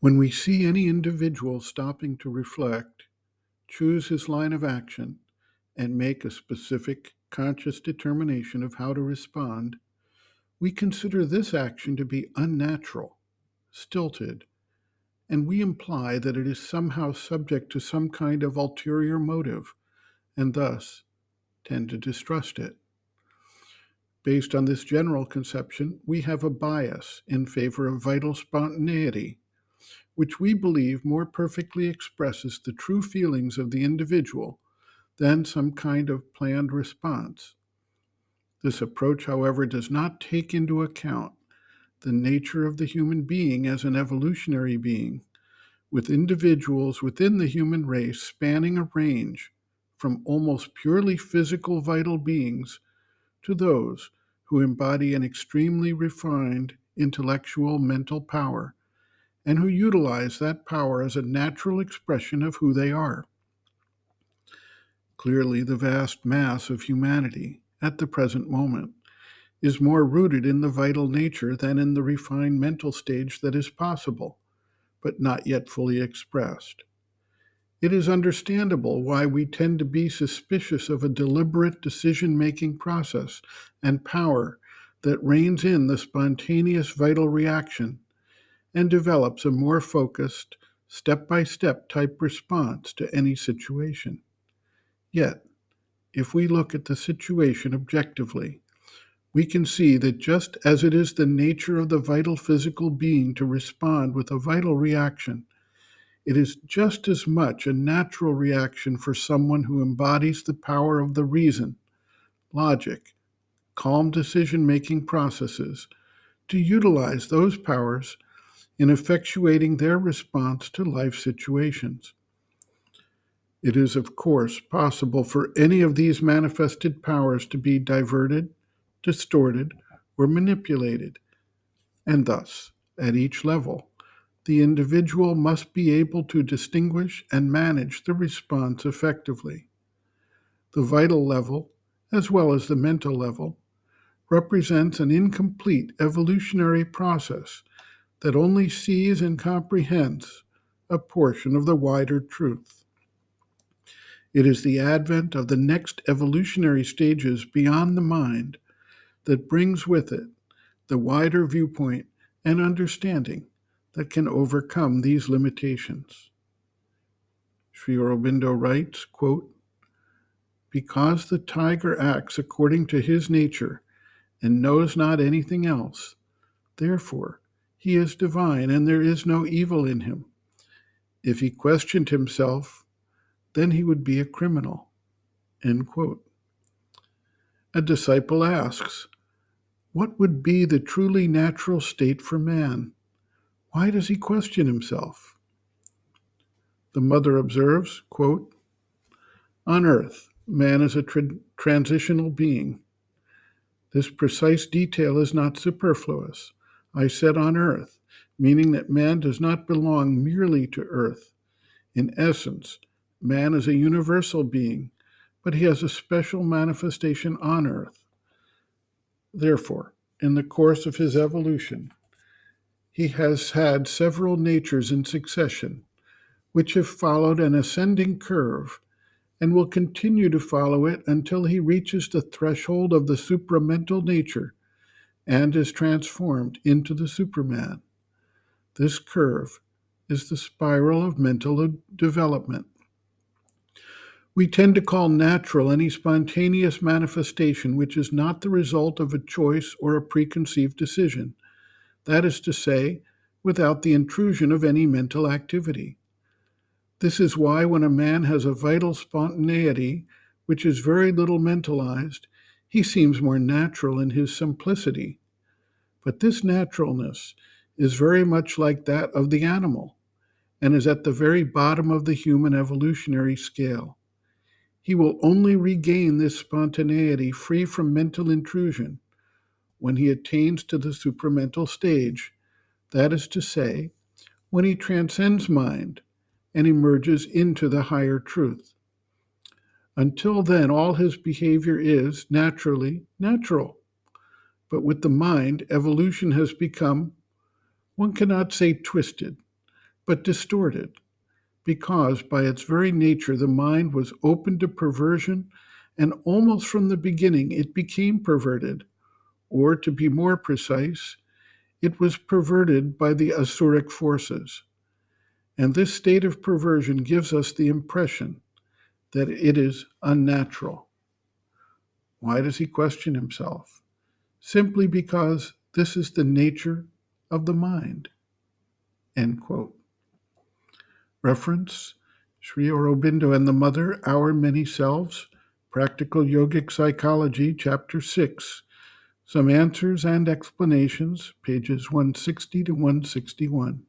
When we see any individual stopping to reflect, choose his line of action, and make a specific, conscious determination of how to respond, we consider this action to be unnatural, stilted, and we imply that it is somehow subject to some kind of ulterior motive, and thus tend to distrust it. Based on this general conception, we have a bias in favor of vital spontaneity, which we believe more perfectly expresses the true feelings of the individual than some kind of planned response. This approach, however, does not take into account the nature of the human being as an evolutionary being, with individuals within the human race spanning a range from almost purely physical vital beings to those who embody an extremely refined intellectual mental power and who utilize that power as a natural expression of who they are. Clearly, the vast mass of humanity at the present moment is more rooted in the vital nature than in the refined mental stage that is possible, but not yet fully expressed. It is understandable why we tend to be suspicious of a deliberate decision-making process and power that reins in the spontaneous vital reaction and develops a more focused, step-by-step type response to any situation. Yet, if we look at the situation objectively, we can see that just as it is the nature of the vital physical being to respond with a vital reaction, it is just as much a natural reaction for someone who embodies the power of the reason, logic, calm decision-making processes to utilize those powers in effectuating their response to life situations. It is, of course, possible for any of these manifested powers to be diverted, distorted, or manipulated, and thus, at each level, the individual must be able to distinguish and manage the response effectively. The vital level, as well as the mental level, represents an incomplete evolutionary process that only sees and comprehends a portion of the wider truth. It is the advent of the next evolutionary stages beyond the mind that brings with it the wider viewpoint and understanding that can overcome these limitations. Sri Aurobindo writes, quote, "Because the tiger acts according to his nature and knows not anything else, therefore he is divine and there is no evil in him. If he questioned himself, then he would be a criminal." End quote. A disciple asks, what would be the truly natural state for man? Why does he question himself? The mother observes, quote, "On earth, man is a transitional being. This precise detail is not superfluous. I said on earth, meaning that man does not belong merely to earth. In essence, man is a universal being, but he has a special manifestation on earth. Therefore, in the course of his evolution, he has had several natures in succession, which have followed an ascending curve and will continue to follow it until he reaches the threshold of the supramental nature and is transformed into the Superman. This curve is the spiral of mental development. We tend to call natural any spontaneous manifestation which is not the result of a choice or a preconceived decision. That is to say, without the intrusion of any mental activity. This is why when a man has a vital spontaneity, which is very little mentalized, he seems more natural in his simplicity. But this naturalness is very much like that of the animal, and is at the very bottom of the human evolutionary scale. He will only regain this spontaneity free from mental intrusion when he attains to the supramental stage, that is to say, when he transcends mind and emerges into the higher truth. Until then, all his behavior is naturally natural. But with the mind, evolution has become, one cannot say twisted, but distorted, because by its very nature the mind was open to perversion, and almost from the beginning it became perverted, or to be more precise, it was perverted by the asuric forces. And this state of perversion gives us the impression that it is unnatural. Why does he question himself? Simply because this is the nature of the mind. End quote. Reference: Sri Aurobindo and the Mother, Our Many Selves, Practical Yogic Psychology, Chapter 6, Some Answers and Explanations, pages 160 to 161.